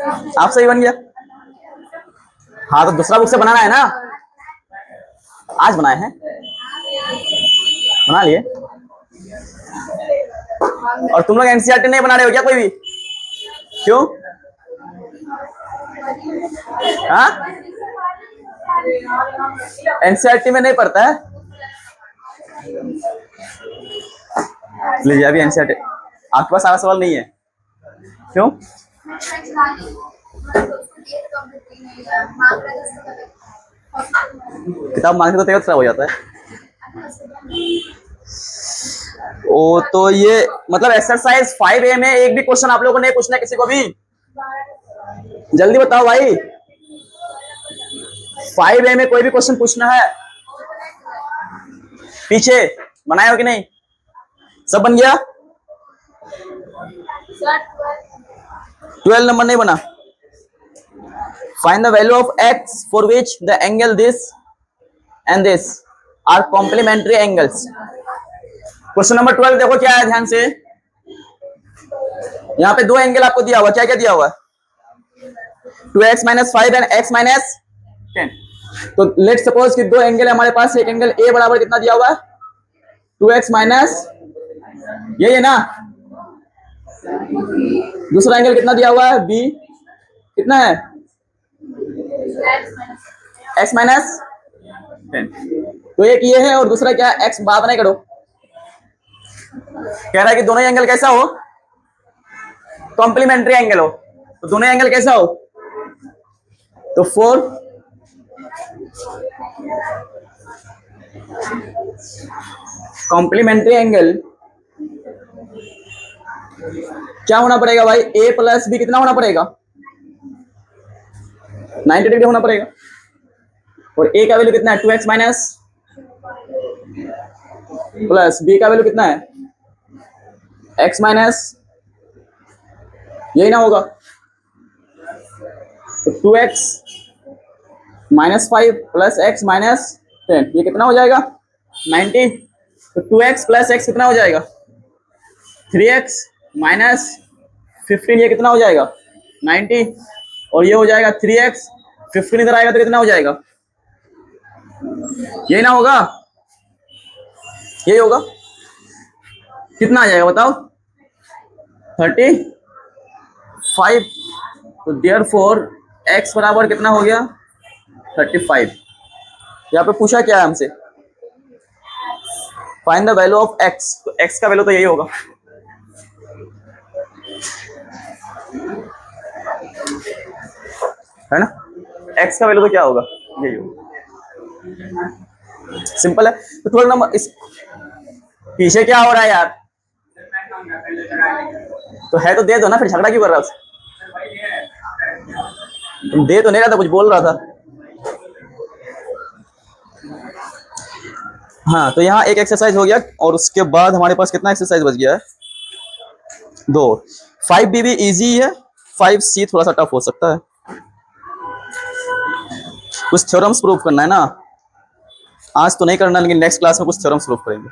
आप सही बन गया। हाँ तो दूसरा बुक से बनाना है ना, आज बनाए हैं, बना लिए। और तुम लोग एनसीईआरटी नहीं बना रहे हो क्या कोई भी? क्यों? हाँ, एनसीईआरटी में नहीं पढ़ता है। लीजिए अभी एनसीईआरटी आपके पास सारा सवाल नहीं है। क्यों? किताब मांग के तो तैयार खराब हो जाता है। ओ तो ये मतलब एक्सरसाइज 5A में एक भी क्वेश्चन आप लोगों को नहीं पूछना है किसी को भी? जल्दी बताओ भाई, 5A में कोई भी क्वेश्चन पूछना है? पीछे बनाए हो कि नहीं? सब बन गया? 12 नंबर नहीं बना। Find the value of x for which the angle this and this are complementary angles. Question number 12 देखो क्या है ध्यान से। यहाँ पे दो एंगल आपको दिया हुआ, क्या क्या दिया हुआ है? 2x - 5 and x - 10। तो लेट सपोज कि दो एंगल है हमारे पास। एक एंगल a बराबर कितना दिया हुआ है? 2x - यही है ना। दूसरा एंगल कितना दिया हुआ है? b कितना है? x - 10। तो एक ये है और दूसरा क्या है? x। बात नहीं करो, कह रहा है कि दोनों एंगल कैसा हो? कॉम्प्लीमेंट्री एंगल हो। तो दोनों एंगल कैसा हो? तो 4 कॉम्प्लीमेंट्री एंगल क्या होना पड़ेगा भाई? a + b कितना होना पड़ेगा? 90 डिग्री होना पड़ेगा। और a का वैल्यू कितना है? 2x प्लस b का वैल्यू कितना है? x माइनस, यही ना होगा। तो 2x - 5 प्लस x - 10 ये कितना हो जाएगा? 90। तो 2x + x कितना हो जाएगा? 3x - 15 ये कितना हो जाएगा? 90। और ये हो जाएगा 3x, 15 इधर आएगा तो कितना हो जाएगा? यही ना होगा, यही होगा। कितना आ जाएगा बताओ? 35। तो देयरफॉर x बराबर कितना हो गया? 35। यहाँ पे पूछा क्या है हमसे? Find the value of x। तो x का वैल्यू तो यही होगा। है ना, x का वैल्यू तो क्या होगा? यही होगा। सिंपल है। तो 12 नंबर इस पीछे क्या हो रहा है यार? तो है तो दे दो ना, फिर झगड़ा क्यों कर रहा है? तुम दे तो नहीं रहा था, कुछ बोल रहा था। हाँ तो यहाँ एक एक्सरसाइज हो गया और उसके बाद हमारे पास कितना एक्सरसाइज बच गया है? 2। 5B भी इजी है, 5C थोड़ा सा टफ हो सकता है। कुछ थ्योरम्स प्रूव करना है ना, आज तो नहीं करना लेकिन नेक्स्ट क्लास में कुछ थ्योरम्स प्रूव करेंगे।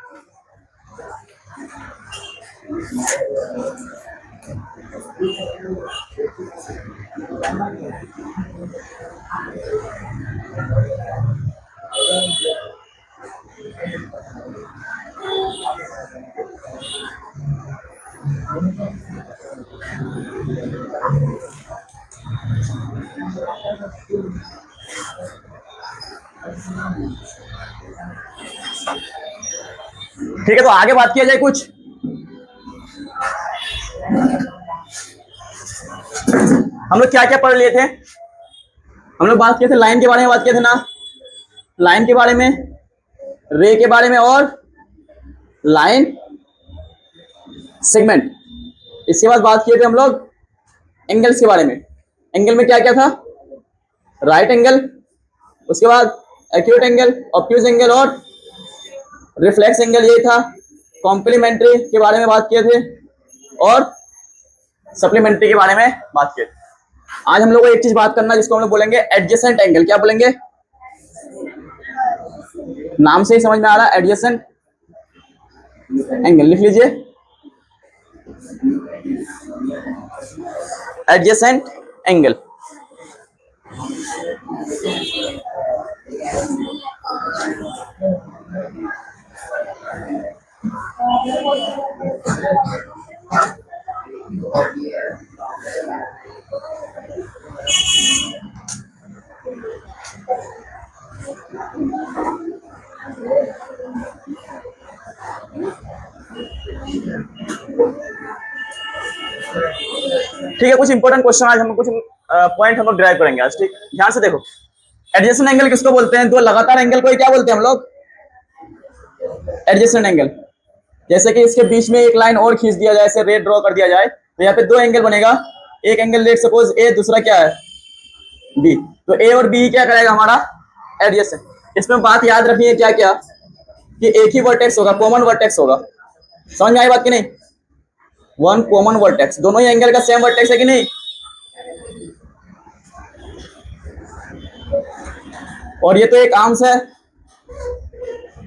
ठीक है, तो आगे बात किया जाए कुछ। हम लोग क्या क्या पढ़ लिए थे? हम लोग बात किए थे लाइन के बारे में, बात किए थे ना, लाइन के बारे में, रे के बारे में और लाइन सेगमेंट। इसके बाद बात किए थे हम लोग एंगल्स के बारे में। एंगल में क्या क्या था? राइट एंगल, उसके बाद एक्यूट एंगल, ऑब्ट्यूज एंगल और रिफ्लेक्स एंगल, यही था। कॉम्प्लीमेंट्री के बारे में बात किए थे और सप्लीमेंट्री के बारे में बात किए थे। आज हम लोग को एक चीज बात करना जिसको हम लोग बोलेंगे एडजेसेंट एंगल। क्या बोलेंगे? नाम से ही समझ में आ रहा है, एडजेसेंट एंगल। लिख लीजिए, एडजेसेंट एंगल। ठीक है, कुछ इंपॉर्टेंट क्वेश्चन आज हम कुछ पॉइंट हम लोग ड्राइव करेंगे आज। ठीक, ध्यान से देखो। एडजेसेंट एंगल किसको बोलते हैं? दो लगातार एंगल को क्या बोलते हैं हम लोग? Adjacent angle. जैसे कि इसके बीच में एक लाइन और खींच दिया जाए, ऐसे रेड ड्रॉ कर दिया जाए, तो यहाँ पे दो एंगल बनेगा। एक एंगल लेट सपोज ए, दूसरा क्या है? बी। तो ए और बी क्या करेगा हमारा? एडजेसेंट। इसमें बात याद रखनी है क्या क्या, कि एक ही वर्टेक्स होगा, कॉमन वर्टेक्स होगा। समझ में आई बात कि नहीं? वन कॉमन वर्टेक्स, दोनों ही एंगल का सेम वर्टेक्स है कि नहीं? और ये तो एक आर्म्स है,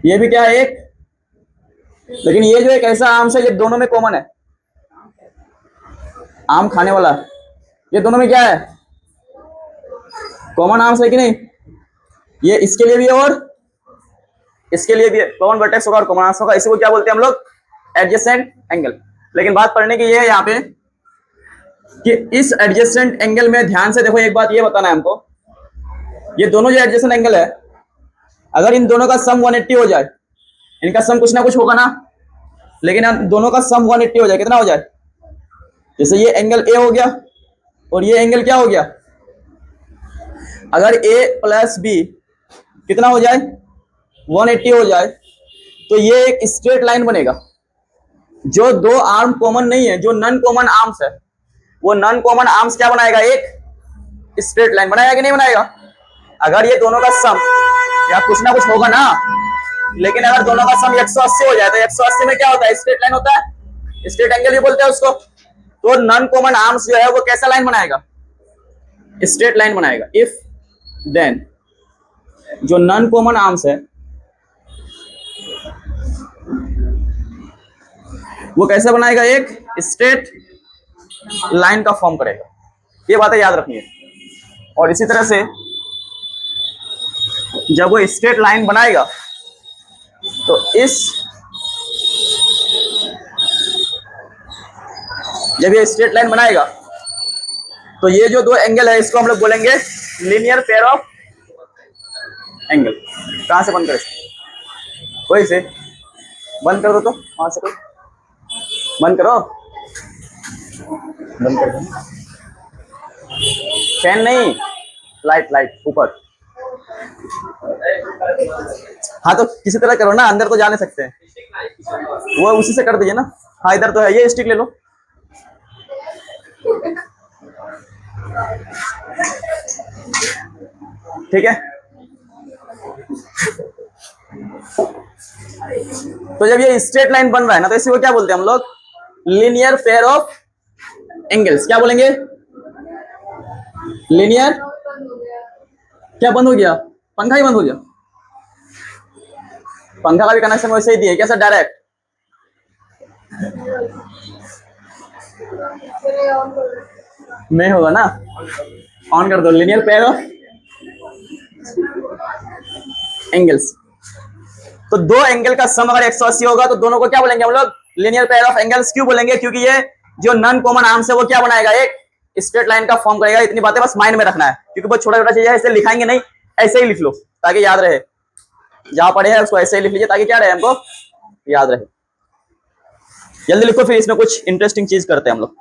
ये भी क्या है? एक। लेकिन ये जो एक ऐसा आर्म्स है, ये दोनों में कॉमन है, आम खाने वाला, ये दोनों में क्या है? कॉमन आर्म्स है कि नहीं? ये इसके लिए भी है और इसके लिए भी है, कॉमन वर्टेक्स होगा और कॉमन आर्म्स होगा। इसी को क्या बोलते हैं हम लोग? Adjacent angle. लेकिन बात पढ़ने की ये है यहाँ पे कि इस एडजेसेंट एंगल में ध्यान से देखो, एक बात ये बताना है हमको, ये दोनों जो एडजेसेंट एंगल है, अगर इन दोनों का सम 180 हो जाए, इनका सम कुछ ना कुछ होगा ना, लेकिन दोनों का सम 180 हो जाए, कितना हो जाए? जैसे ये एंगल ए हो गया और ये एंगल क्या हो गया? अगर ए प्लस बी कितना हो जाए? 180 हो जाए, तो ये एक स्ट्रेट लाइन बनेगा। जो दो आर्म कॉमन नहीं है, जो नॉन कॉमन आर्म्स है, वो नॉन कॉमन आर्म्स क्या बनाएगा? एक स्ट्रेट लाइन बनाएगा कि नहीं बनाएगा? अगर ये दोनों का सम या कुछ ना कुछ होगा ना, लेकिन अगर दोनों का सम 180 हो जाए, तो 180 में क्या होता है? स्ट्रेट लाइन होता है, स्ट्रेट एंगल भी बोलते हैं उसको। तो नॉन कॉमन आर्म्स जो है वो कैसा लाइन बनाएगा? स्ट्रेट लाइन बनाएगा। इफ देन जो नॉन कॉमन आर्म्स है वो कैसे बनाएगा? एक स्ट्रेट लाइन का फॉर्म करेगा। ये बातें याद रखनी है। और इसी तरह से जब वो स्ट्रेट लाइन बनाएगा, तो जब ये स्ट्रेट लाइन बनाएगा, तो ये जो दो एंगल है, इसको हम लोग बोलेंगे लीनियर पेयर ऑफ एंगल। कहां से बंद करें? कोई से बंद कर दो, तो वहां से कोई बंद करो, बंद कर दो। फैन नहीं, लाइट ऊपर। हाँ तो किसी तरह करो ना, अंदर तो जा नहीं सकते हैं, वो उसी से कर दीजिए ना। हाँ इधर तो है, ये स्टिक ले लो। ठीक है, तो जब ये स्ट्रेट लाइन बन रहा है ना, तो इसी को क्या बोलते हैं हम लोग? Linear pair of angles. क्या बोलेंगे? लीनियर। क्या बंद हो गया? पंखा ही बंद हो गया। पंखा का भी कनेक्शन वैसे ही दिए क्या सर? डायरेक्ट में होगा ना, ऑन कर दो। Linear pair of angles. तो दो एंगल का सम अगर 180 होगा, तो दोनों को क्या बोलेंगे हम लोग? Linear pair of angles. क्यों बोलेंगे? क्योंकि ये जो नॉन कॉमन आर्म्स है वो क्या बनाएगा? एक स्ट्रेट लाइन का फॉर्म करेगा। इतनी बातें बस माइंड में रखना है, क्योंकि बहुत छोटा छोटा चीज है, इसे लिखाएंगे नहीं, ऐसे ही लिख लो ताकि याद रहे। जहां पढ़े हैं उसको ऐसे ही लिख लीजिए ताकि क्या रहे, हमको याद रहे। जल्दी लिखो, फिर इसमें कुछ इंटरेस्टिंग चीज करते हैं हम लोग।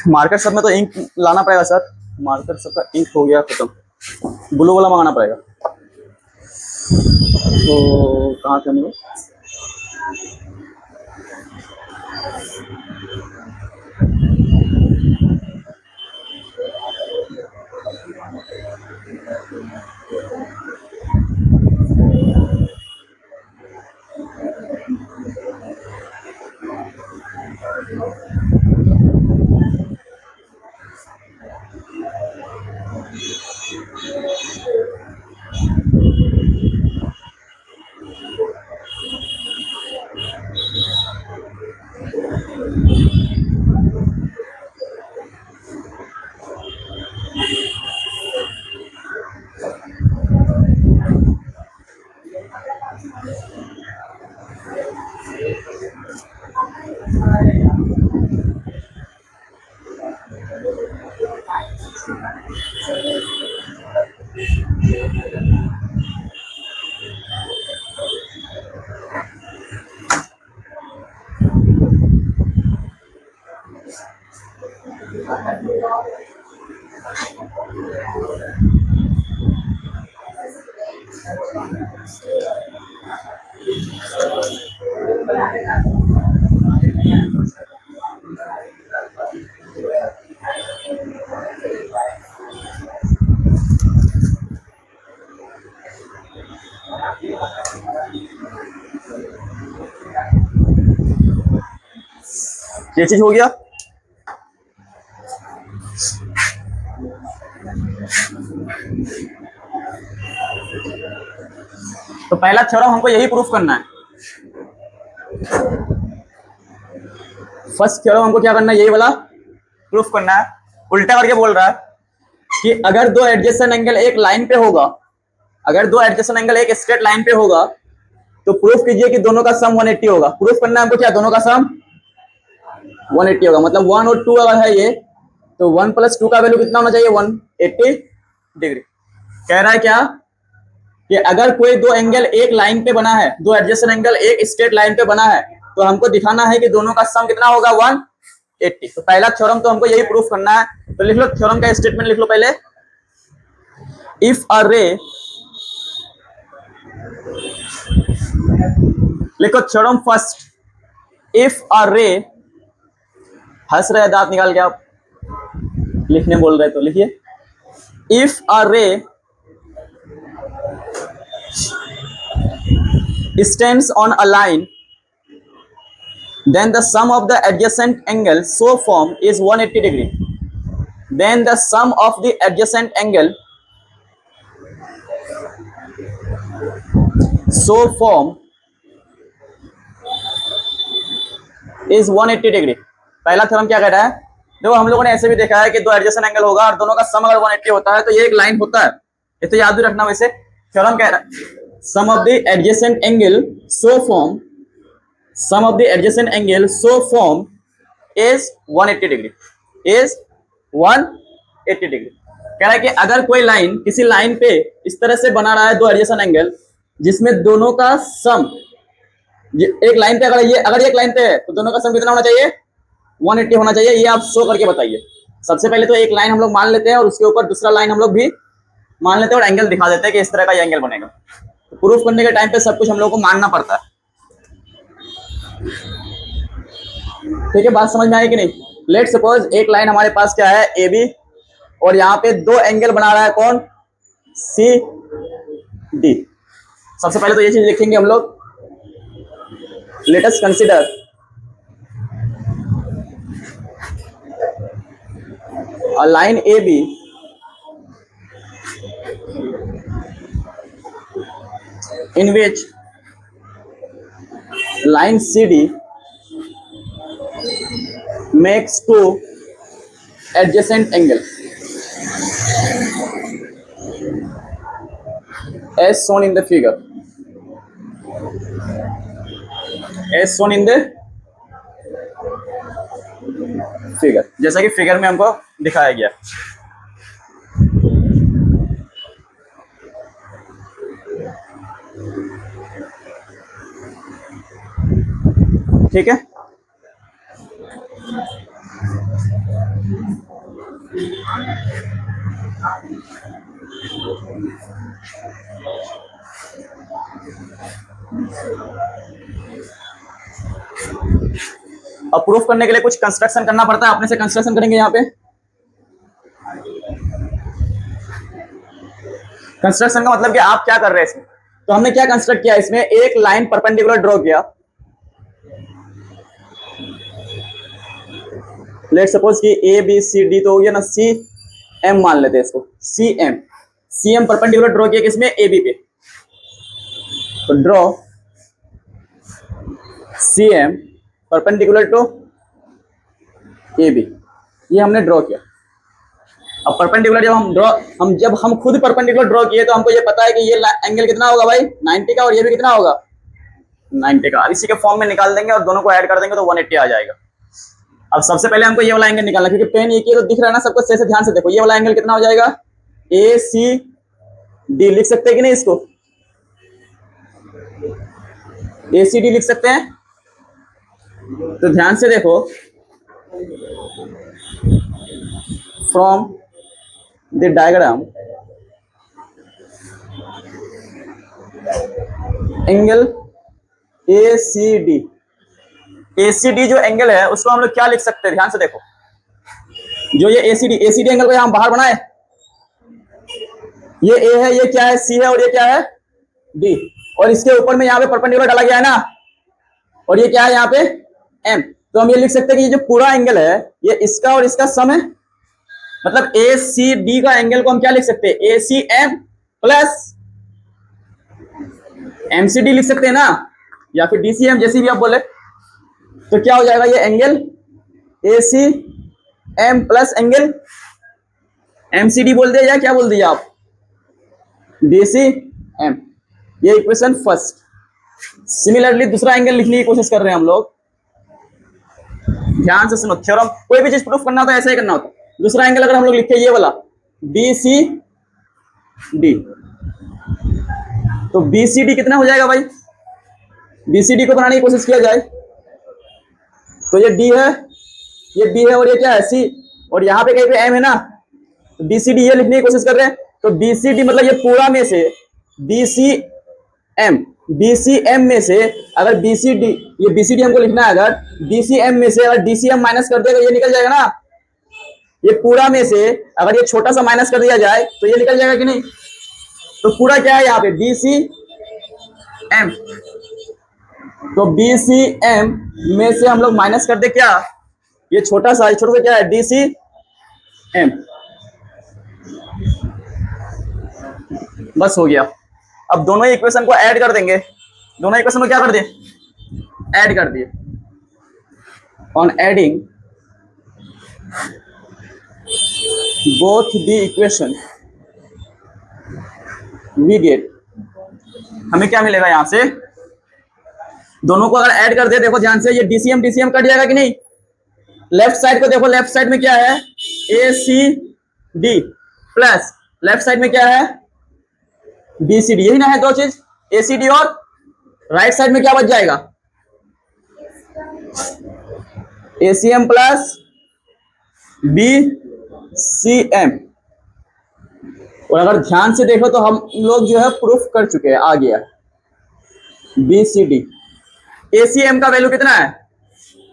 मार्कर सब में तो इंक लाना पड़ेगा सर, मार्कर सबका इंक हो गया खत्म, ब्लू वाला मंगाना पड़ेगा। तो कहाँ थे हम लोग? ये चीज हो गया। तो पहला थ्योरम हमको यही प्रूफ करना है। फर्स्ट थ्योरम हमको क्या करना है, यही वाला प्रूफ करना है। उल्टा करके बोल रहा है कि अगर दो एडजेसेंट एंगल एक लाइन पे होगा, अगर दो एडजेसेंट एंगल एक स्ट्रेट लाइन पे होगा तो प्रूफ कीजिए कि दोनों का सम 180 होगा। प्रूफ करना है हमको क्या, दोनों का सम 180 होगा। मतलब 1 और 2 अगर है ये, तो 1 + 2 का वैल्यू कितना होना चाहिए, 180 डिग्री। कह रहा है क्या कि अगर कोई दो एंगल एक लाइन पे बना है, दो एडजेसेंट एंगल एक स्ट्रेट लाइन पे बना है, तो हमको दिखाना है कि दोनों का सम कितना होगा, 180। तो पहला थ्योरम तो हमको यही प्रूफ करना है। तो लिख लो थ्योरम का स्टेटमेंट, लिख लो पहले। इफ अ रे, लिखो थ्योरम फर्स्ट। इफ अ रे, हंस रहे दांत निकाल के आप, लिखने बोल रहे तो लिखिए। इफ अ रे stands on a line, then the sum of the adjacent angle so formed is 180 degree. Then the sum of the adjacent angle so formed is 180 degree. पहला थ्योरम क्या कह रहा है, देखो हम लोगों ने ऐसे भी देखा है कि दो एडजेसेंट एंगल होगा और दोनों का सम अगर 180 होता है तो ये एक लाइन होता है। ये तो याद भी रखना। वैसे थ्योरम कह रहा है sum of the adjacent angle so form, sum of the adjacent angle so form is 180 degree, is 180 degree. कह रहा है कि अगर कोई लाइन किसी लाइन पे इस तरह से बना रहा है दो एडजेसेंट एंगल जिसमें दोनों का सम, एक लाइन पे अगर ये एक लाइन पे है तो दोनों का सम कितना होना चाहिए, 180 होना चाहिए। ये आप शो करके बताइए। सबसे पहले तो एक लाइन हम लोग मान लेते हैं और उसके ऊपर दूसरा लाइन हम लोग भी मान लेते हैं और एंगल दिखा देते हैं कि इस तरह का ये एंगल बनेगा। तो प्रूफ करने के टाइम पे सब कुछ हम लोग को मानना पड़ता है। ठीक है, बात समझ में आई कि नहीं। लेट सपोज एक लाइन हमारे पास क्या है, ए बी, और यहाँ पे दो एंगल बना रहा है कौन, सी डी। सबसे पहले तो ये चीज लिखेंगे हम लोग। Let us consider a line AB in which line CD makes two adjacent angle as shown in the figure, as shown in the figure, जैसा कि फिगर में हमको दिखाया गया। ठीक है, अब प्रूफ करने के लिए कुछ कंस्ट्रक्शन करना पड़ता है। अपने से कंस्ट्रक्शन करेंगे। यहाँ पे कंस्ट्रक्शन का मतलब कि आप क्या कर रहे हैं इसमें। तो हमने क्या कंस्ट्रक्ट किया, इसमें एक लाइन परपेंडिकुलर ड्रॉ किया। लेट सपोज कि ए बी सी डी तो हो गया ना, सी एम मान लेते हैं इसको, C M. C M perpendicular draw किया किसमें, ए बी पे। तो draw C M perpendicular to A B, ये हमने ड्रॉ किया। अब परपेंडिकुलर जब हम खुद परपेंडिकुलर ड्रॉ किए तो हमको ये पता है कि ये एंगल कितना होगा भाई, 90 का, और ये भी कितना होगा, 90 का। अब इसी के फॉर्म में निकाल देंगे और दोनों को ऐड कर देंगे तो 180 आ जाएगा। अब सबसे पहले हमको ये वाला एंगल निकालना, क्योंकि पेन एक ही तो दिख रहा है ना सबको, सही से ध्यान से देखो। ये वाला एंगल कितना हो जाएगा, ए सी डी लिख सकते हैं कि नहीं इसको, ए सी डी लिख सकते हैं। तो ध्यान से देखो, from the diagram angle A C D, A C D जो एंगल है उसको हम लोग क्या लिख सकते हैं, ध्यान से देखो। जो ये ए सी डी एंगल को हम बाहर बनाए, ये ए है, ये क्या है, सी है, और ये क्या है, डी, और इसके ऊपर में यहाँ पे परपेंडिकुलर डाला गया है ना, और ये क्या है यहाँ पे, एम। तो हम ये लिख सकते हैं कि ये जो पूरा एंगल है ये इसका और इसका सम है। मतलब ए सी डी का एंगल को हम क्या लिख सकते हैं, A C M plus M C D लिख सकते हैं ना, या फिर डी सी एम, जैसी भी आप बोले। तो क्या हो जाएगा, ये angle A C M plus angle M C D बोल दिया या क्या बोल दिया आप, डी सी एम। ये इक्वेशन फर्स्ट। सिमिलरली दूसरा एंगल लिखने की कोशिश कर रहे हैं हम लोग, ध्यान से सुनो। थ्योरम कोई भी चीज प्रूफ करना होता है ऐसा ही करना होता है। दूसरा एंगल अगर हम लोग लिखे ये वाला बी सी डी, तो बी सी डी कितना हो जाएगा भाई, बी सी डी को बनाने की कोशिश किया जाए तो ये डी है, ये बी है, और ये क्या है, सी, और यहाँ पे कहीं पे एम है ना, तो बी सी डी ये लिखने की कोशिश कर रहे हैं। तो बी सी डी मतलब ये पूरा में से बी सी एम में से अगर बी सी डी, ये बी सी डी हमको लिखना है, अगर बी सी एम में से अगर डी सी एम माइनस कर देगा ये निकल जाएगा ना। ये पूरा में से अगर ये छोटा सा माइनस कर दिया जाए तो ये निकल जाएगा कि नहीं। तो पूरा क्या है यहाँ पे, बी सी एम। तो बी सी एम में से हम लोग माइनस कर दे क्या, ये छोटा सा क्या है, डी सी एम। बस हो गया। अब दोनों इक्वेशन को ऐड कर देंगे, दोनों इक्वेशन को क्या कर दिए, ऐड कर दिए। On adding both the equation we get, हमें क्या मिलेगा यहां से, दोनों को अगर ऐड कर दे, देखो ध्यान से, ये डीसीएम कट जाएगा कि नहीं। लेफ्ट साइड को देखो, लेफ्ट साइड में क्या है, A C D plus left side में क्या है, बी सी डी, यही ना है दो चीज, ए सी डी, और राइट साइड में क्या बच जाएगा, A C M plus B C M. और अगर ध्यान से देखो तो हम लोग जो है प्रूफ कर चुके हैं, आ गया B C D. A C M का वैल्यू कितना है,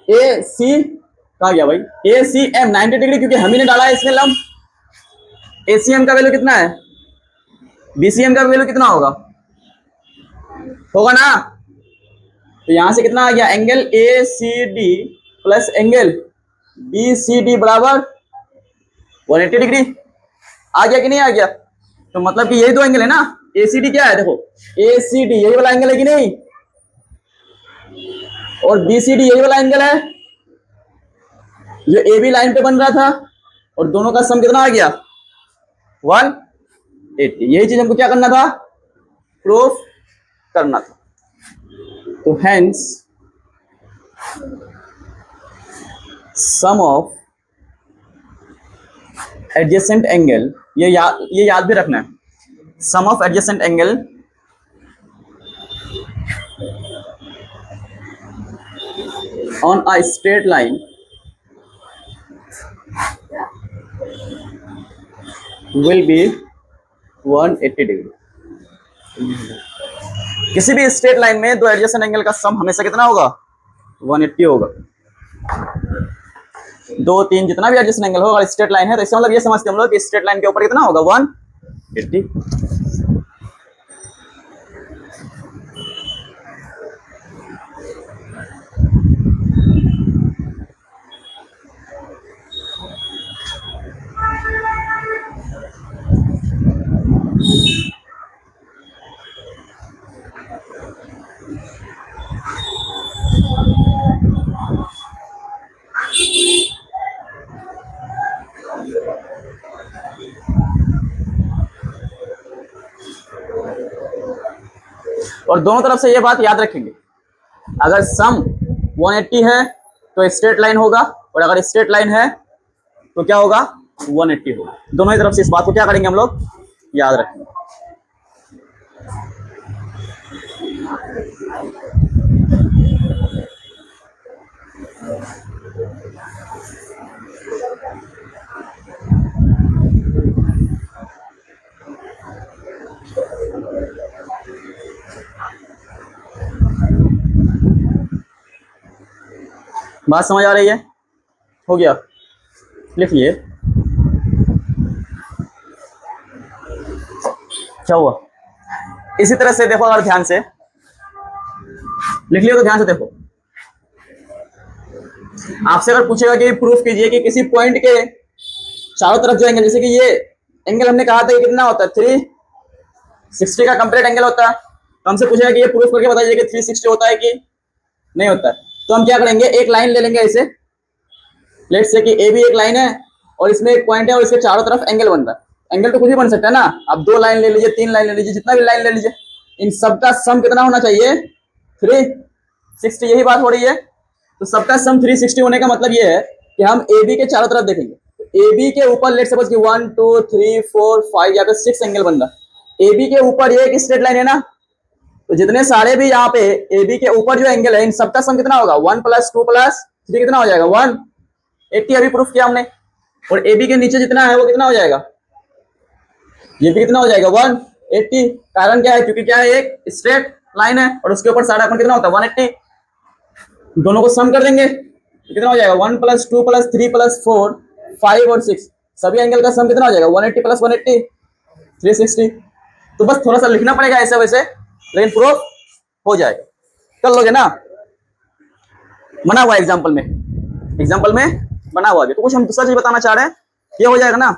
ए सी कहा गया भाई, ए सी एम 90 डिग्री, क्योंकि हम ही ने डाला है इसमें लंब। ए सी एम का वैल्यू कितना है, बी सी एम का वैल्यू कितना होगा, होगा ना। तो यहां से कितना आ गया, angle A C D plus angle B C D बराबर 180 डिग्री। आ गया कि नहीं आ गया। तो मतलब कि यही दो एंगल है ना, ए सी डी क्या है, देखो ए सी डी यही वाला एंगल है कि नहीं, और बी सी डी यही वाला एंगल है जो ए बी लाइन पे बन रहा था, और दोनों का सम कितना आ गया 180। यही चीज हमको क्या करना था, प्रूफ करना था। तो hence sum of adjacent angle, ये याद भी रखना है, sum of adjacent angle on a straight line will be 180 degree. किसी भी स्ट्रेट लाइन में दो एडजेसेंट एंगल का सम हमेशा कितना होगा, 180 होगा। 2, 3 जितना भी एडजेसेंट एंगल होगा, स्ट्रेट लाइन है तो इसका मतलब ये समझते हम लोग कि स्ट्रेट लाइन के ऊपर कितना होगा 180। और दोनों तरफ से ये बात याद रखेंगे, अगर सम 180 है तो स्ट्रेट लाइन होगा, और अगर स्ट्रेट लाइन है तो क्या होगा, 180 होगा। दोनों ही तरफ से इस बात को क्या करेंगे हम लोग, याद रखेंगे। बात समझ आ रही है? हो गया, लिखिए क्या हुआ। इसी तरह से देखो, अगर ध्यान से लिख लिया तो ध्यान से देखो, आपसे अगर पूछेगा कि प्रूफ कीजिए कि किसी पॉइंट के चारों तरफ जो एंगल, जैसे कि ये एंगल हमने कहा था कि कितना होता है, 360 का कंप्लीट एंगल होता है, तो हमसे पूछेगा कि ये प्रूफ करके बताइए कि 360 होता है कि नहीं होता है। तो हम क्या करेंगे, एक लाइन ले लेंगे ऐसे, लेट्स से कि ए भी एक लाइन है और इसमें एक पॉइंट है और इसके चारों तरफ एंगल बन रहा है। एंगल तो कुछ भी बन सकता है ना, आप 2 लाइन ले लीजिए, 3 लाइन ले लीजिए, जितना भी लाइन ले लीजिए, इन सबका सम कितना होना चाहिए, 360। यही बात हो रही है। तो सबका सम 360 होने का मतलब ये है कि हम ए बी के चारों तरफ देखेंगे। ए बी के ऊपर लेट्स सपोज कि 1 2 3 4 5 या फिर 6 एंगल बन रहा है। ए बी के ऊपर ये एक स्ट्रेट लाइन है ना, तो जितने सारे भी यहाँ पे ए बी के ऊपर जो एंगल है, इन सबका सम कितना होगा, 1 + 2 + 3 कितना हो जाएगा, 180। अभी प्रूफ किया हमने। और ए बी के नीचे जितना है वो कितना हो जाएगा, ये भी कितना हो जाएगा, 180। कारण क्या है, क्योंकि क्या है, एक स्ट्रेट लाइन है और उसके ऊपर सारा कोण कितना होता है, 180। दोनों को सम कर देंगे तो कितना हो जाएगा, 1 + 2 + 3 + 4 5 और 6, सभी एंगल का सम कितना हो जाएगा, 180 + 180 360। तो बस थोड़ा सा लिखना पड़ेगा ऐसे वैसे, लेकिन प्रूफ हो जाएगा। कर लोगे ना, बना हुआ एग्जाम्पल में बना हुआ है। तो कुछ हम दूसरा चीज बताना चाह रहे हैं, ये हो जाएगा ना।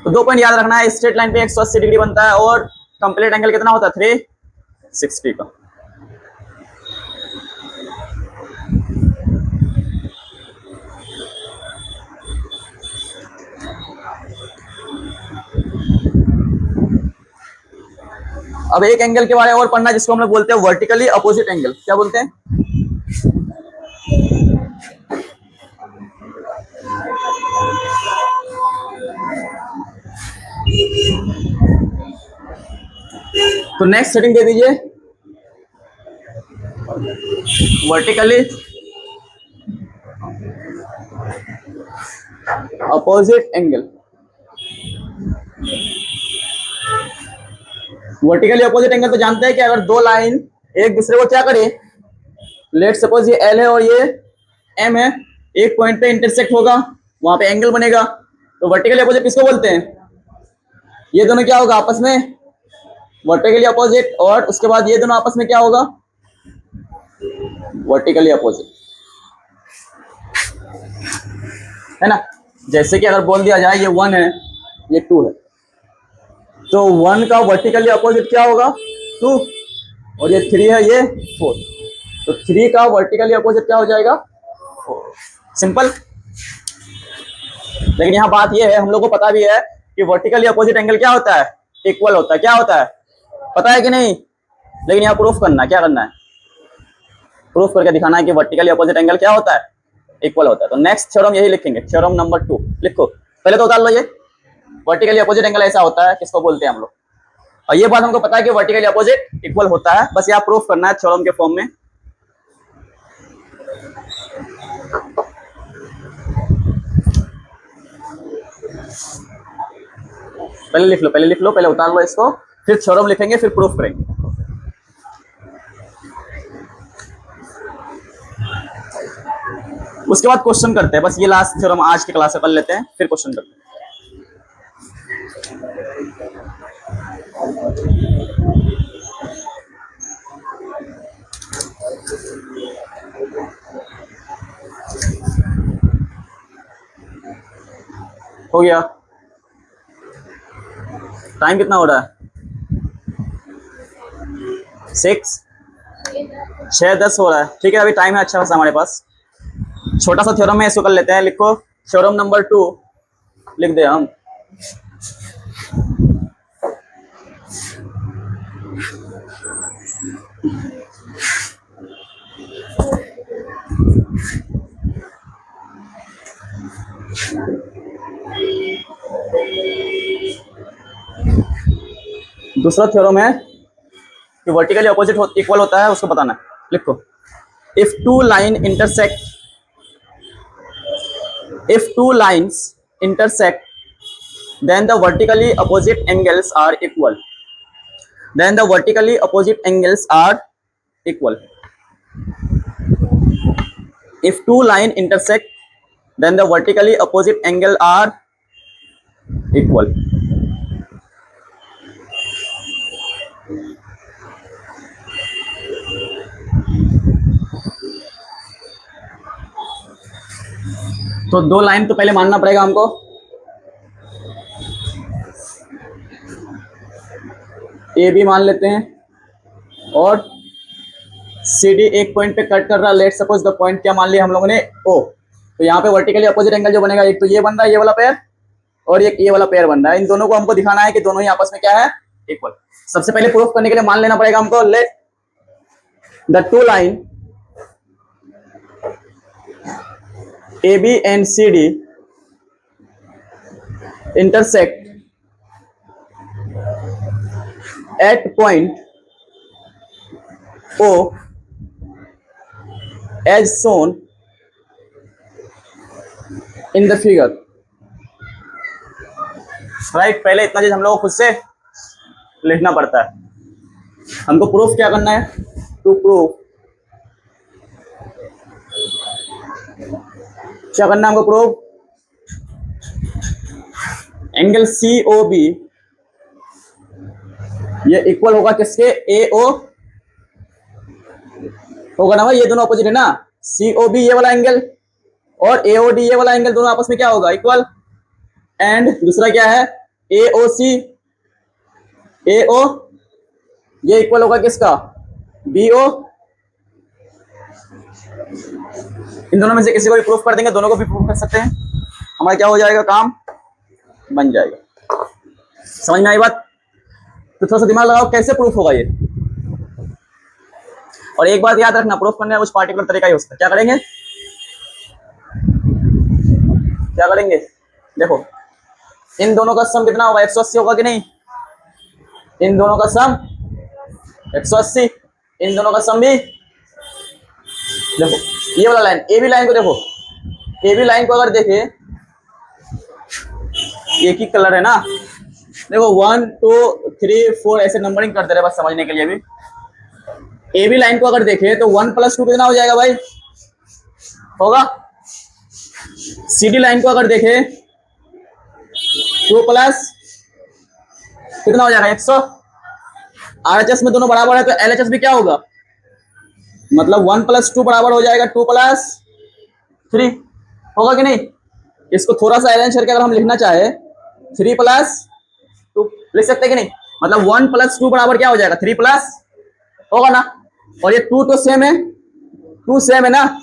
तो 2 पॉइंट याद रखना है, स्ट्रेट लाइन पे 180 डिग्री बनता है और कंप्लीट एंगल कितना होता है, 360 का। अब एक एंगल के बारे में और पढ़ना, जिसको हम लोग बोलते हैं वर्टिकली अपोजिट एंगल। क्या बोलते हैं, तो नेक्स्ट सेटिंग दे दीजिए, vertically opposite angle. Vertically opposite angle तो जानते हैं कि अगर 2 लाइन एक दूसरे को क्या करे, लेट सपोज ये एल है और ये एम है, एक पॉइंट पे इंटरसेक्ट होगा, वहां पे एंगल बनेगा। तो वर्टिकली अपोजिट किसको बोलते हैं, ये दोनों क्या होगा आपस में, वर्टिकली अपोजिट, और उसके बाद ये दोनों आपस में क्या होगा, वर्टिकली अपोजिट, है ना। जैसे कि अगर बोल दिया जाए ये 1 है, ये 2 है, तो 1 का वर्टिकली अपोजिट क्या होगा, 2, और ये 3 है, ये 4, तो 3 का वर्टिकली अपोजिट क्या हो जाएगा, 4। सिंपल। लेकिन यहाँ बात ये है, हम लोग को पता भी है कि वर्टिकली अपोजिट एंगल क्या होता है, इक्वल होता है। क्या होता है, पता है कि नहीं, लेकिन यहाँ प्रूफ करना, क्या करना है, प्रूफ करके दिखाना है कि वर्टिकली अपोजिट एंगल क्या होता है, इक्वल होता है। तो नेक्स्ट थ्योरम यही लिखेंगे, थ्योरम नंबर 2 लिखो। पहले तो उतार लो, ये वर्टिकली अपोजिट एंगल ऐसा होता है, किसको बोलते हैं हम लोग, और ये बात हमको पता है कि वर्टिकली अपोजिट इक्वल होता है, बस यहाँ प्रूफ करना है थ्योरम के फॉर्म में। पहले लिख लो, पहले उतार लो इसको, फिर थ्योरम लिखेंगे, फिर प्रूफ करेंगे। उसके बाद क्वेश्चन करते हैं, बस ये लास्ट थ्योरम आज की क्लास में कर लेते हैं, फिर क्वेश्चन करते हैं। हो गया, टाइम कितना हो रहा है? 6:10 हो रहा है। ठीक है, अभी टाइम है अच्छा खासा हमारे पास। छोटा सा थ्योरम है, इसको कर लेते हैं। लिखो थ्योरम नंबर 2 लिख दे हम। दूसरा थ्योरम है कि वर्टिकली अपोजिट इक्वल होता है, उसको बताना है। लिखो if two lines intersect then the vertically opposite angles are equal. If two line intersect then the vertically opposite angle are equal. तो दो लाइन तो पहले मानना पड़ेगा हमको। ए बी मान लेते हैं और सी डी एक पॉइंट पे कट कर रहा है। लेट सपोज द पॉइंट क्या मान लिया हम लोगों ने? ओ। तो यहाँ पे वर्टिकली अपोजिट एंगल जो बनेगा, एक तो ये बन रहा है ये वाला पेयर, और एक ये वाला पेयर बन रहा है। इन दोनों को हमको दिखाना है कि दोनों ही आपस में क्या है? इक्वल। सबसे पहले प्रूफ करने के लिए मान लेना पड़ेगा हमको, let the two line A B and C D intersect at point O as shown in the figure. Right, पहले इतना चीज हम लोग को खुद से लिखना पड़ता है। हमको प्रूफ क्या करना है? टू प्रूफ क्या करना है हमको? Proof angle C O B ये इक्वल होगा किसके? ए ओ होगा ना भाई, ये दोनों अपोजिट है ना। सी ओ बी ये वाला एंगल और ए ओ डी ये वाला एंगल, दोनों आपस में क्या होगा? इक्वल। एंड दूसरा क्या है? ए ओ सी ए ओ ये इक्वल होगा किसका? B O. इन दोनों में से किसी को भी प्रूफ कर देंगे, दोनों को भी प्रूफ कर सकते हैं। हमारा क्या हो जाएगा? काम बन जाएगा। समझ में आई बात? तो थोड़ा सा दिमाग लगाओ कैसे प्रूफ होगा ये। और एक बात याद रखना, प्रूफ करने का कुछ पार्टिकुलर तरीका ही होता है। क्या करेंगे? देखो इन दोनों का सम कितना होगा? 180 होगा कि नहीं? इन दोनों का सम 180, इन दोनों का सम भी। देखो ये वाला लाइन, ए बी लाइन को देखो, ए बी लाइन को अगर देखे, एक ही कलर है ना। देखो 1 2 3 4 ऐसे नंबरिंग करते रहे बस समझने के लिए भी। ए बी लाइन को अगर देखे तो 1 + 2 कितना हो जाएगा भाई? होगा। सी डी लाइन को अगर देखे 2 + कितना हो जाएगा? 100। RHS में दोनों बराबर है तो LHS भी क्या होगा? मतलब 1 + 2 बराबर हो जाएगा 2 + 3 होगा कि नहीं? इसको थोड़ा सा अरेंज करके अगर हम लिखना चाहे 3 + 2 लिख सकते कि नहीं? मतलब 1 + 2 बराबर क्या हो जाएगा? 3 प्लस होगा ना। और ये 2 तो सेम है, 2 सेम है ना।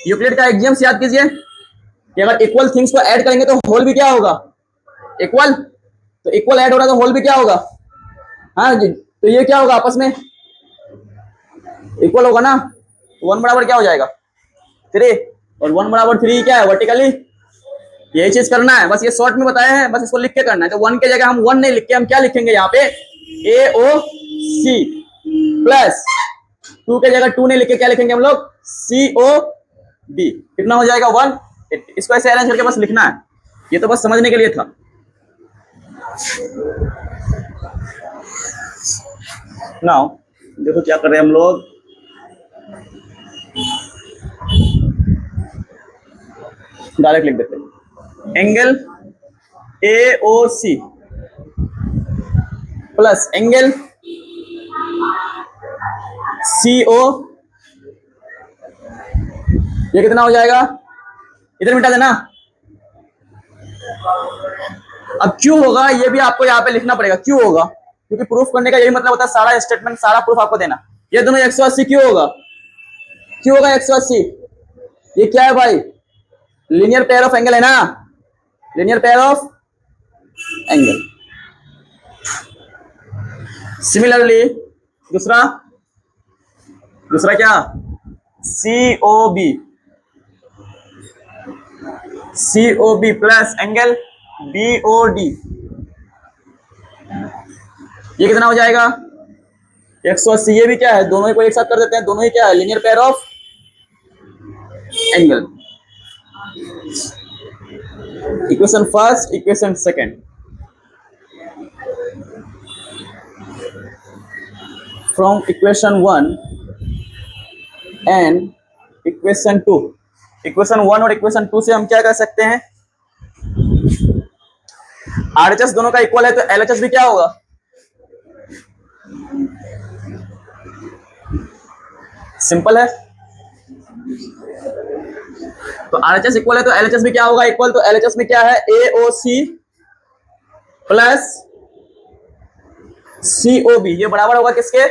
यूक्लिड का एक्सियम्स याद कीजिए कि अगर इक्वल थिंग्स को ऐड करेंगे तो होल भी क्या होगा? इक्वल। तो इक्वल ऐड हो रहा है तो होल भी क्या होगा? हाँ जी, तो ये क्या होगा? आपस में इक्वल होगा ना। 1 बराबर क्या हो जाएगा? 3 और 1 बराबर 3 क्या है? वर्टिकली। यही चीज करना है, बस ये शॉर्ट में बताया है, बस इसको लिख के करना है। तो 1 के जगह हम 1 नहीं लिख के हम क्या लिखेंगे यहाँ पे? ए ओ सी प्लस 2 के जगह 2 नहीं लिख के क्या लिखेंगे हम लोग? सी ओ डी। कितना हो जाएगा? 1। इसको ऐसे अरेंज करके बस लिखना है। ये तो बस समझने के लिए था। नाउ देखो क्या कर रहे हैं हम लोग। डायरेक्ट लिख देते हैं angle A O C plus angle C O, ये कितना हो जाएगा? इधर मिटा देना। अब क्यों होगा ये भी आपको यहाँ पे लिखना पड़ेगा, क्यों होगा, क्योंकि प्रूफ करने का यही मतलब होता है सारा स्टेटमेंट, सारा प्रूफ आपको देना। ये दोनों 180 क्यों होगा, क्यों होगा 180? ये क्या है भाई, लीनियर पेयर ऑफ एंगल है ना, linear pair of angle. Similarly दूसरा, दूसरा क्या, COB, COB plus angle BOD, ये कितना हो जाएगा 180। ये भी क्या है, दोनों को एक साथ कर देते हैं, दोनों ही क्या है, linear pair of angle. Equation first, equation second, from equation 1 and equation 2, equation 1 और इक्वेशन 2 से हम क्या कर सकते हैं, RHS दोनों का इक्वल है तो LHS भी क्या होगा, सिंपल है। तो RHS इक्वल है तो LHS भी क्या होगा, इक्वल। तो LHS में क्या है, AOC प्लस COB, ये बराबर होगा किसके,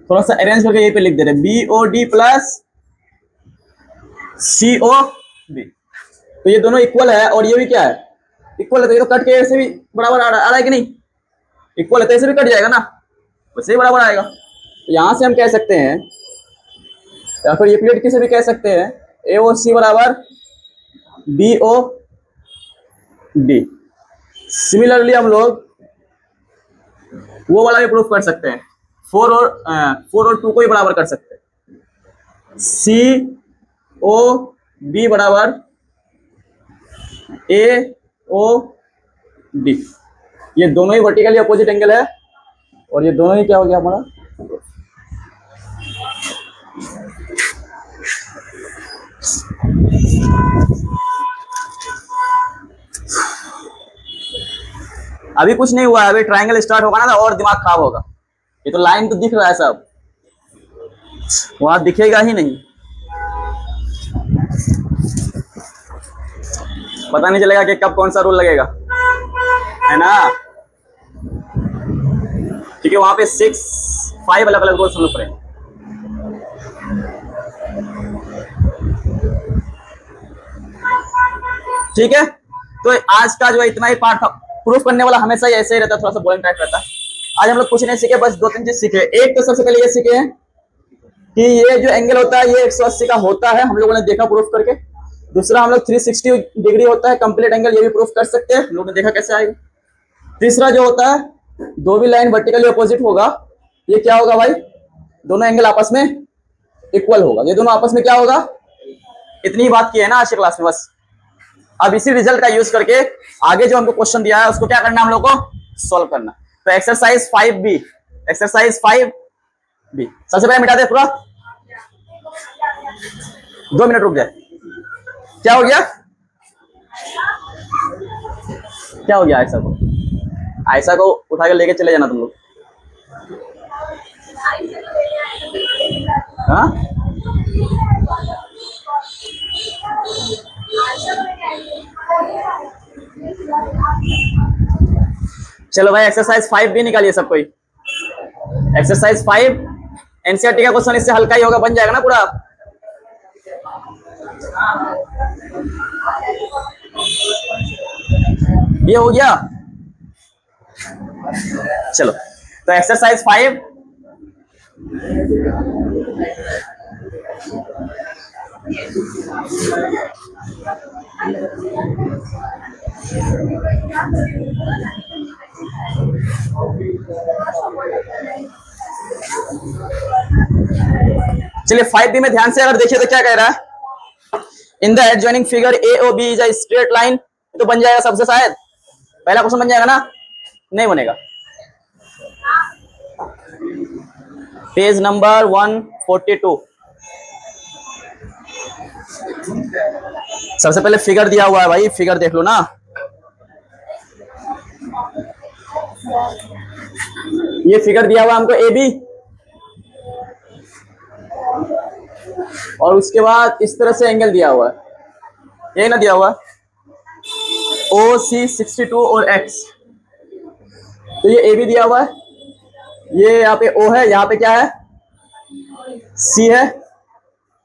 थोड़ा सा अरेंज करके यहीं पे लिख दे रहे, BOD प्लस COB। तो ये दोनों इक्वल है और ये भी क्या है, इक्वल है। तो ये तो कट के ऐसे भी बराबर आ रहा है कि नहीं, इक्वल है तो ऐसे भी कट जाएगा ना, वैसे ही बराबर आएगा। तो यहां से हम कह सकते हैं, या फिर ये प्लेट किसे भी कह सकते हैं, AOC बराबर BOD। सिमिलरली हम लोग वो वाला भी प्रूफ कर सकते हैं, 4 और 2 को ही बराबर कर सकते हैं, COB बराबर AOD। ये दोनों ही वर्टिकली अपोजिट एंगल है और ये दोनों ही क्या हो गया हमारा, अभी कुछ नहीं हुआ है, अभी ट्रायंगल स्टार्ट होगा ना तो और दिमाग खराब होगा। ये तो लाइन तो दिख रहा है सब, वहां दिखेगा ही नहीं, पता नहीं चलेगा कि कब कौन सा रूल लगेगा, है ना, क्योंकि वहां पे 6 5 अलग अलग रूल्स हम लोग पढ़ेंगे। ठीक है, तो आज का जो है इतना ही पार्ट था। प्रूफ करने वाला हमेशा ही ऐसे ही रहता है, थोड़ा सा बोरिंग टाइप रहता है। आज हम लोग कुछ नहीं सीखे, बस 2-3 चीज सीखे। एक तो सबसे पहले ये सीखे हैं कि ये जो एंगल होता है ये 180 का होता है, हम लोगों ने देखा प्रूफ करके। दूसरा हम लोग 360 डिग्री होता है कंप्लीट एंगल, ये भी प्रूफ कर सकते हैं, हम लोगों ने देखा कैसे आएगा। तीसरा जो होता है, दो भी लाइन वर्टिकली अपोजिट होगा, ये क्या होगा भाई, दोनों एंगल आपस में इक्वल होगा, ये दोनों आपस में क्या होगा। इतनी ही बात की है ना आज की क्लास में बस। अब इसी रिजल्ट का यूज करके आगे जो हमको क्वेश्चन दिया है उसको क्या करना है, हम लोग को सॉल्व करना। तो एक्सरसाइज 5B, एक्सरसाइज 5B सबसे पहले मिटा दे पूरा, 2 मिनट रुक जाए। क्या हो गया, क्या हो गया, आयशा को उठा के लेके चले जाना तुम लोग। हाँ चलो भाई एक्सरसाइज 5B निकालिए सब कोई। एक्सरसाइज 5 एनसीईआरटी का क्वेश्चन, इससे हल्का ही होगा, बन जाएगा ना पूरा। ये हो गया, चलो तो एक्सरसाइज 5 चलिए 5B में ध्यान से अगर देखिए तो क्या कह रहा है, in the adjoining figure AOB is a straight line. तो बन जाएगा सबसे, शायद पहला क्वेश्चन बन जाएगा ना, नहीं बनेगा। पेज नंबर 142, सबसे पहले फिगर दिया हुआ है भाई, फिगर देख लो ना। ये फिगर दिया हुआ हमको AB, और उसके बाद इस तरह से एंगल दिया हुआ है, यही ना दिया हुआ। ओ सी 62 और एक्स, तो ये ए भी दिया हुआ है, ये यहाँ पे ओ है, यहाँ पे क्या है सी है,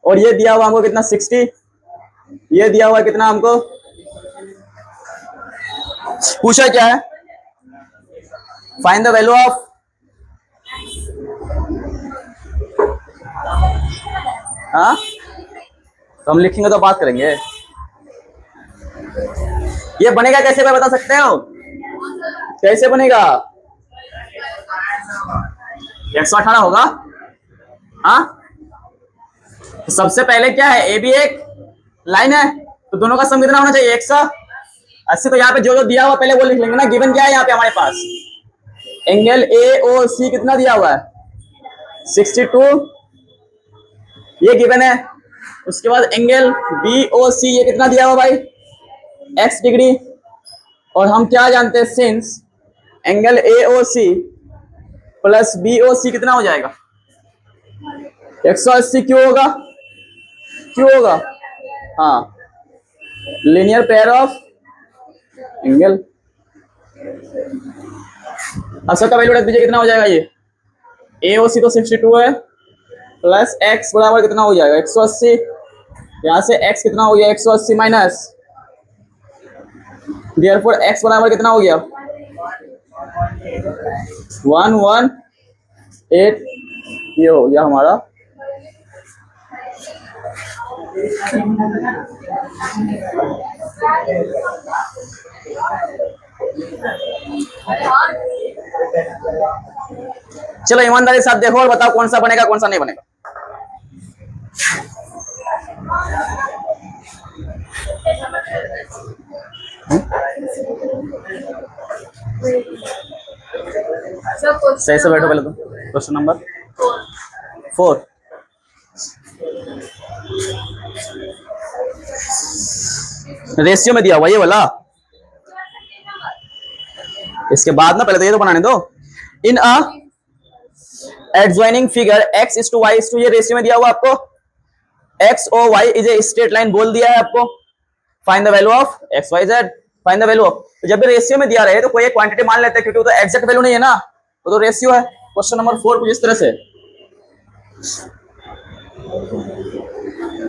और ये दिया हुआ हमको कितना 60, ये दिया हुआ कितना हमको, पूछा क्या है फाइंड द वैल्यू ऑफ, हाँ तो हम लिखेंगे तो बात करेंगे। ये बनेगा कैसे मैं बता सकते हो, कैसे बनेगा 118 होगा। हाँ तो सबसे पहले क्या है, ए भी एक लाइन है, तो दोनों का सम कितना होना चाहिए 180। तो यहाँ पे जो जो दिया हुआ पहले वो लिख लेंगे ना। गिवन क्या है यहाँ पे हमारे पास, एंगल ए ओ सी कितना दिया हुआ है 62, ये गिवन है। उसके बाद एंगल बी ओ सी ये कितना दिया हुआ भाई x डिग्री, और हम क्या जानते हैं since angle A O C plus B O C कितना हो जाएगा 180, क्यों होगा, क्यों होगा, हाँ लीनियर पेयर ऑफ एंगल। अच्छा का वैल्यू रख दीजिए, कितना हो जाएगा ये ए ओ सी तो 62 है, प्लस x बराबर कितना हो जाएगा 180, यहाँ से x कितना हो गया 180 माइनस, देयरफॉर x बराबर कितना हो गया 118, ये हो गया हमारा। चलो ईमानदारी के साथ देखो और बताओ कौन सा बनेगा कौन सा नहीं बनेगा। सही से बैठो पहले तो। क्वेश्चन नंबर 4, रेशियो में दिया हुआ ये वाला, इसके बाद ना पहले तो ये तो बनाने दो। In a adjoining figure x is to y is to, ये रेशियो में दिया हुआ आपको, x और y is a straight line बोल दिया है आपको। Find the value of x y z, find the value of, तो जब भी रेशियो में दिया रहे तो कोई एक क्वांटिटी मान लेते हैं क्योंकि वो तो एग्जैक्ट वैल्यू नहीं है ना, वो तो रेशियो है। क्वेश्चन नंबर 4 कुछ इस तरह से,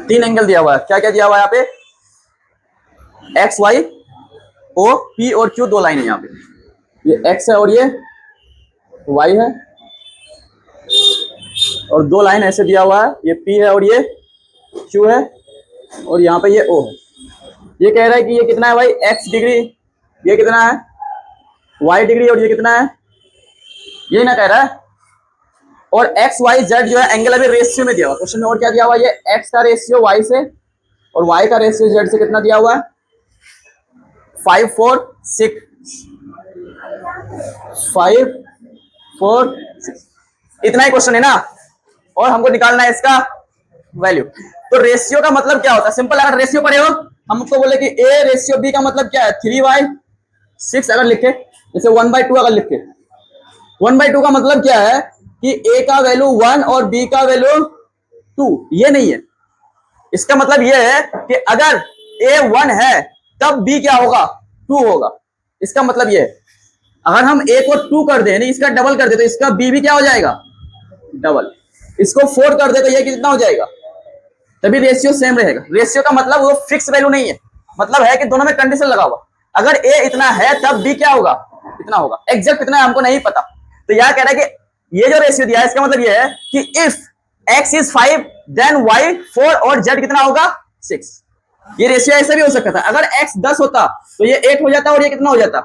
3 एंगल दिया हुआ है, क्या क्या दिया हुआ है यहाँ पे एक्स वाई ओ पी और क्यू, 2 लाइन है यहाँ पे, ये x है और ये y है, और 2 लाइन ऐसे दिया हुआ है, ये p है और ये q है, और यहाँ पे ये o है। ये कह रहा है कि ये कितना है भाई x डिग्री, ये कितना है y डिग्री, और ये कितना है, ये ना कह रहा है। और x y z जो है एंगल अभी रेशियो में दिया हुआ क्वेश्चन में, और क्या दिया हुआ है ये x का रेशियो y से और y का रेशियो z से कितना दिया हुआ है 5 4 6, 5 4 6, इतना ही क्वेश्चन है ना, और हमको निकालना है इसका वैल्यू। तो रेशियो का मतलब क्या होता है, सिंपल, अगर रेशियो पढ़े हो हमको बोले कि a रेशियो b का मतलब क्या है 3/6, अगर लिखे जैसे 1/2 अगर लिखे 1/2 का मतलब क्या है कि a का वैल्यू 1 और b का वैल्यू 2, ये नहीं है। इसका मतलब ये है कि अगर a 1 है तब b क्या होगा 2 होगा। इसका मतलब ये है अगर हम a को 2 कर दे यानी इसका डबल कर दे तो इसका b भी क्या हो जाएगा डबल, इसको 4 कर दे तो ये कितना हो जाएगा, तभी रेशियो सेम रहेगा। रेशियो का मतलब वो फिक्स वैल्यू नहीं है, मतलब है कि दोनों में कंडीशन लगा हुआ, अगर a इतना है तब b क्या होगा इतना होगा, एग्जैक्ट कितना है हमको नहीं पता। तो यह कह रहा है कि ये जो रेशियो दिया है इसका मतलब ये है कि if x is 5 then y 4 और z कितना होगा 6। ये रेशियो ऐसे भी हो सकता था, अगर x 10 होता तो ये 8 हो जाता और ये कितना हो जाता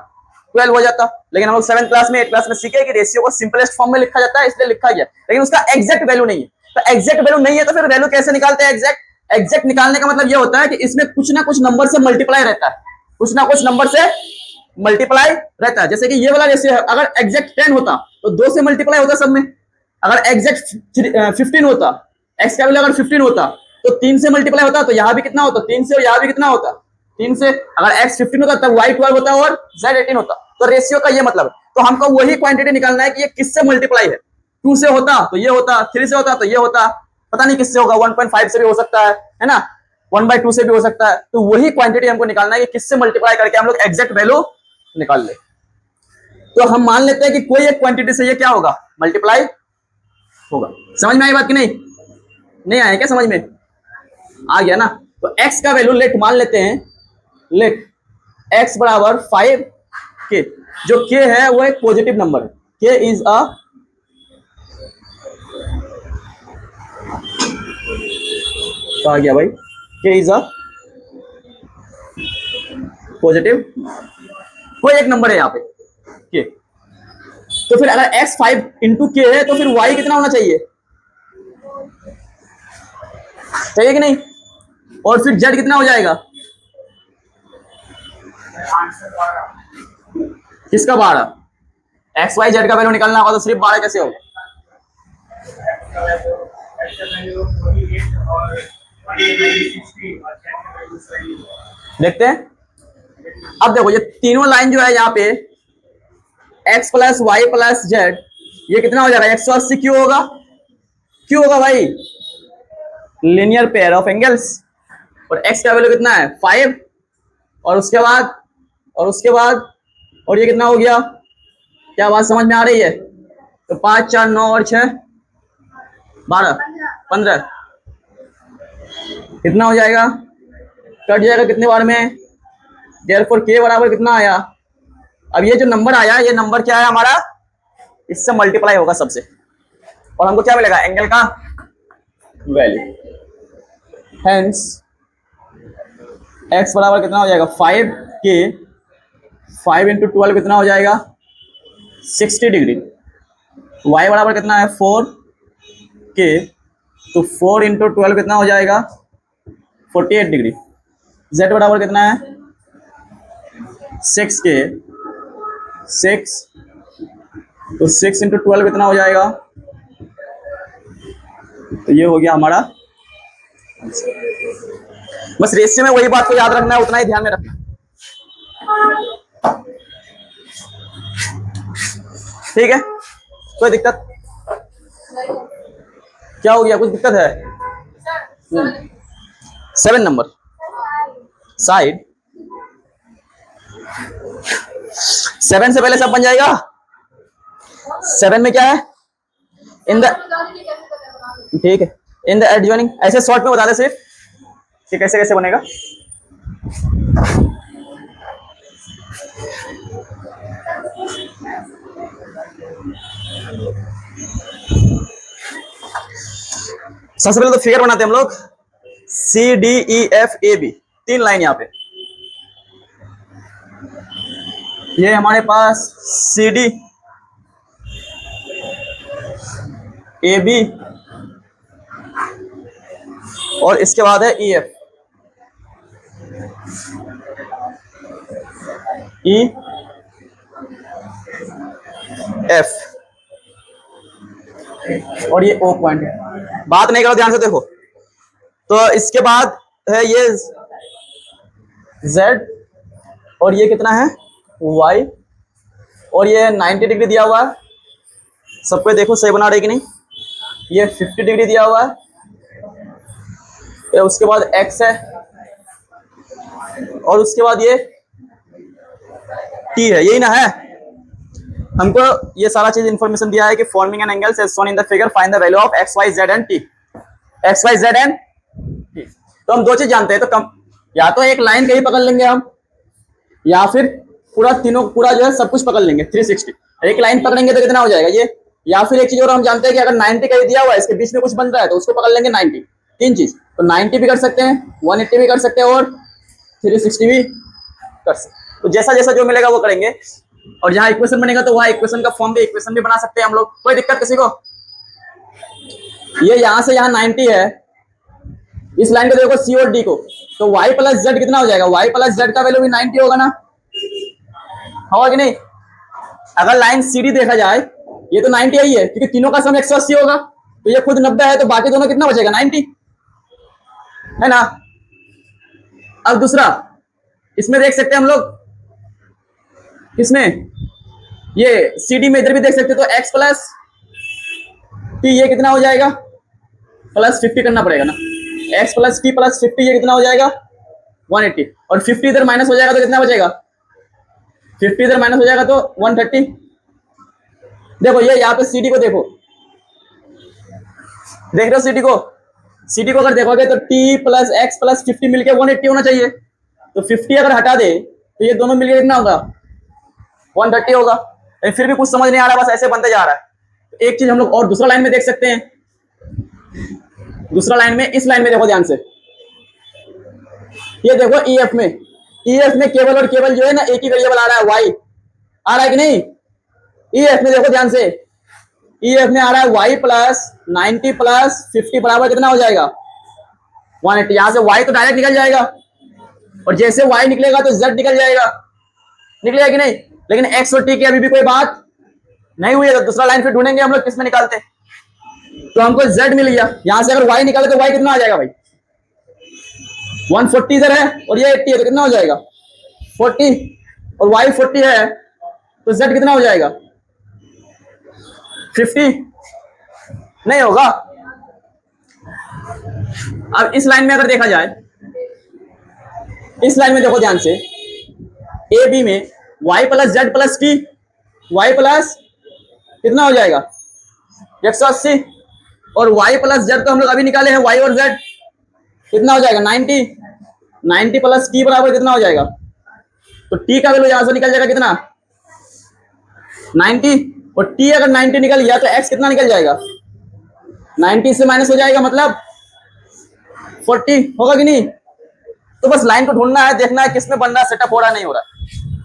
12 हो जाता, लेकिन हम लोग 7th क्लास में 8th क्लास में सीखे कि रेशियो को सिंपलेस्ट फॉर्म में लिखा जाता है, इसलिए लिखा गया, लेकिन उसका एग्जैक्ट वैल्यू नहीं है। तो एग्जैक्ट वैल्यू नहीं है तो फिर वैल्यू कैसे निकालते हैं एग्जैक्ट। एग्जैक्ट निकालने का मतलब ये होता है कि इसमें कुछ ना कुछ नंबर से मल्टीप्लाई रहता है, कुछ ना कुछ नंबर से मल्टीप्लाई रहता है। जैसे कि ये वाला रेशियो है, अगर एग्जैक्ट 10 होता तो 2 से मल्टीप्लाई होता सब में, अगर एग्जैक्ट 15 होता x का वैल्यू अगर 15 होता तो 3 से मल्टीप्लाई होता, तो यहाँ भी कितना होता 3 से, और यहाँ भी कितना होता 3 से। अगर x 15 होता तब y 12 होता और z 18 होता। तो रेशियो का ये मतलब है। तो हमको वही क्वांटिटी निकालना है कि ये किससे मल्टीप्लाई है, 2 से होता तो ये होता, 3 से होता तो ये होता, पता नहीं किससे होगा, 1.5 से भी हो सकता है ना। 1/2 से भी हो सकता है। तो वही क्वांटिटी हमको निकालना है कि किससे मल्टीप्लाई करके हम लोग एग्जैक्ट वैल्यू निकाल ले। तो हम मान लेते हैं कि कोई एक क्वांटिटी से ये क्या होगा, मल्टीप्लाई होगा। समझ में आई बात कि नहीं? नहीं आया क्या समझ में? आ गया ना। तो x का वैल्यू लेट मान लेते हैं, लेट x बराबर 5k। जो k है वो एक पॉजिटिव नंबर है, k इज अ आ गया भाई, k इज अ पॉजिटिव, कोई एक नंबर है यहाँ पे k। तो फिर अगर x 5 इंटू k है तो फिर y कितना होना चाहिए, चाहिए कि नहीं? और फिर z कितना हो जाएगा, किसका 12? एक्स वाई जेड का वैल्यू निकालना होगा तो सिर्फ 12 कैसे होगा? देखते हैं। अब देखो ये तीनों लाइन जो है यहाँ पे x plus y plus z, ये कितना हो जाएगा 180 क्यों होगा? क्यों होगा भाई? Linear pair of angles. और x का वैल्यू कितना है 5, और उसके बाद और ये कितना हो गया? क्या बात समझ में आ रही है? तो 5 4 9 और 6 12 15 कितना हो जाएगा? कट जाएगा कितने बार में? देयरफॉर k बराबर कितना आया? अब ये जो नंबर आया, ये नंबर क्या है हमारा, इससे मल्टीप्लाई होगा सबसे, और हमको क्या मिलेगा? एंगल का वैल्यू। हेंस x बराबर कितना हो जाएगा 5k, 5 इंटू 12 कितना हो जाएगा 60 डिग्री। y बराबर कितना है 4k, तो 4 इंटू 12 कितना हो जाएगा 48 डिग्री। z बराबर कितना है 6k, 6 तो 6 इंटू 12 कितना हो जाएगा? तो ये हो गया हमारा। बस रेशियो में वही बात को याद रखना है, उतना ही ध्यान में रखना। ठीक है, कोई दिक्कत? क्या हो गया, कुछ दिक्कत है? 7 नंबर साइड, 7 से पहले सब बन जाएगा। 7 में क्या है? इन द, ठीक है, इन द एडजॉइनिंग। ऐसे शॉर्ट में बता दे सिर्फ कि कैसे कैसे बनेगा। सबसे पहले तो फिगर बनाते हैं हम लोग, C D E F A B, 3 line यहाँ पे। ये हमारे पास सी डी ए बी और इसके बाद है ई एफ, ई एफ, और ये ओ पॉइंट है। बात नहीं करो, ध्यान से देखो। तो इसके बाद है ये Z, और ये कितना है Y, और ये 90 डिग्री दिया हुआ है। सबको देखो सही बना रहे कि नहीं। ये 50 डिग्री दिया हुआ है। उसके बाद X है, और उसके बाद ये T है, यही ना है। हमको ये सारा चीज इंफॉर्मेशन दिया है कि forming an angles as shown in the figure, find the value of x y z and t. X y z and t, तो हम 2 चीज जानते हैं। तो कम, या तो एक लाइन कहीं पकड़ लेंगे हम, या फिर पूरा तीनों पूरा जो है सब कुछ पकड़ लेंगे 360। एक लाइन पकड़ेंगे तो कितना हो जाएगा ये, या फिर एक चीज और हम जानते हैं कि अगर 90 कहीं दिया हुआ है, इसके बीच में कुछ बन रहा है तो उसको पकड़ लेंगे 90। 3 चीज, तो 90 भी कर सकते हैं, 180 भी कर सकते हैं, और 360 भी कर सकते हैं। तो जैसा जैसा जो मिलेगा वो करेंगे, और जहां इक्वेशन बनेगा तो वहां इक्वेशन का फॉर्म भी, इक्वेशन भी बना सकते हैं हम लोग। कोई दिक्कत किसी को? ये यहां से यहां 90 है, इस लाइन को देखो सी और डी को, तो y प्लस जेड कितना हो जाएगा? y प्लस जेड का वैल्यू भी 90 होगा ना, होगा कि नहीं? अगर लाइन सी डी देखा जाए, ये तो 90 ही है, क्योंकि तीनों का सम 180 होगा, तो ये खुद 90 है, तो बाकी दोनों कितना बचेगा? 90 है ना। अब दूसरा, इसमें देख सकते हैं हम लोग, किसमें? ये सी डी में इधर भी देख सकते, तो x प्लस टी, ये कितना हो जाएगा? प्लस 50 करना पड़ेगा ना, एक्स प्लस टी प्लस 50, ये कितना हो जाएगा 180, और 50 इधर माइनस हो जाएगा तो कितना बचेगा, 50 इधर माइनस हो जाएगा तो 130। देखो ये यहाँ पे सी डी को देखो, देख रहे हो सी डी को, सी डी को अगर देखोगे तो टी प्लस एक्स प्लस 50 मिलकर 180 होना चाहिए, तो 50 अगर हटा दे तो ये दोनों मिलकर कितना होगा 130 होगा। लेकिन फिर भी कुछ समझ नहीं आ रहा, बस ऐसे बनते जा रहा है। तो एक चीज हम लोग और दूसरा लाइन में देख सकते हैं, दूसरा लाइन में, इस लाइन में देखो ध्यान से, ये देखो ईएफ में, ईएफ में केवल और केवल जो है ना एक ही वेरिएबल आ रहा है वाई, आ रहा है कि नहीं, ईएफ में देखो ध्यान से, ईएफ में आ रहा है वाई प्लस 90 प्लस 50 बराबर कितना हो जाएगा 180। यहां से वाई तो डायरेक्ट निकल जाएगा, और जैसे वाई निकलेगा तो जेड निकल जाएगा, निकलेगा कि नहीं। लेकिन एक्स और टी की अभी भी कोई बात नहीं हुई है, तो दूसरा लाइन फिर ढूंढेंगे हम लोग, किसमें निकालते हैं। तो हमको जेड मिल गया, यहां से अगर वाई निकाले तो वाई कितना आ जाएगा भाई 140 इधर है और ये 80 है, तो कितना हो जाएगा 40, और वाई 40 है तो जेड कितना हो जाएगा 50, नहीं होगा। अब इस लाइन में अगर देखा जाए, इस लाइन में देखो ध्यान से, ए बी में y plus z plus t, y plus कितना हो जाएगा 180, और y प्लस जेड तो हम लोग अभी निकाले हैं, y और z कितना हो जाएगा 90, 90 प्लस टी बराबर कितना हो जाएगा, तो t का वैल्यू यहां से निकल जाएगा कितना 90, और t अगर 90 निकल गया तो x कितना निकल जाएगा 90 से माइनस हो जाएगा, मतलब 40 होगा कि नहीं। तो बस लाइन को ढूंढना है, देखना है किसमें बन रहा है, सेटअप हो रहा है नहीं हो रहा है।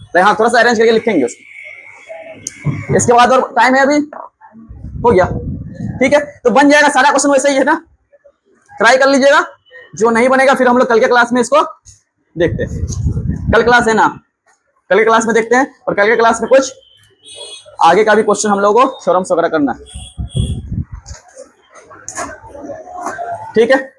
तो हाँ थोड़ा सा अरेंज करके लिखेंगे उसको, इसके बाद और टाइम है अभी, हो गया ठीक है। तो बन जाएगा सारा क्वेश्चन वैसे ही है ना, ट्राई कर लीजिएगा, जो नहीं बनेगा फिर हम लोग कल के क्लास में इसको देखते हैं। कल क्लास है ना, कल के क्लास में देखते हैं, और कल के क्लास में कुछ आगे का भी क्वेश्चन हम लोगों को थ्योरम्स वगैरह करना है, ठीक है।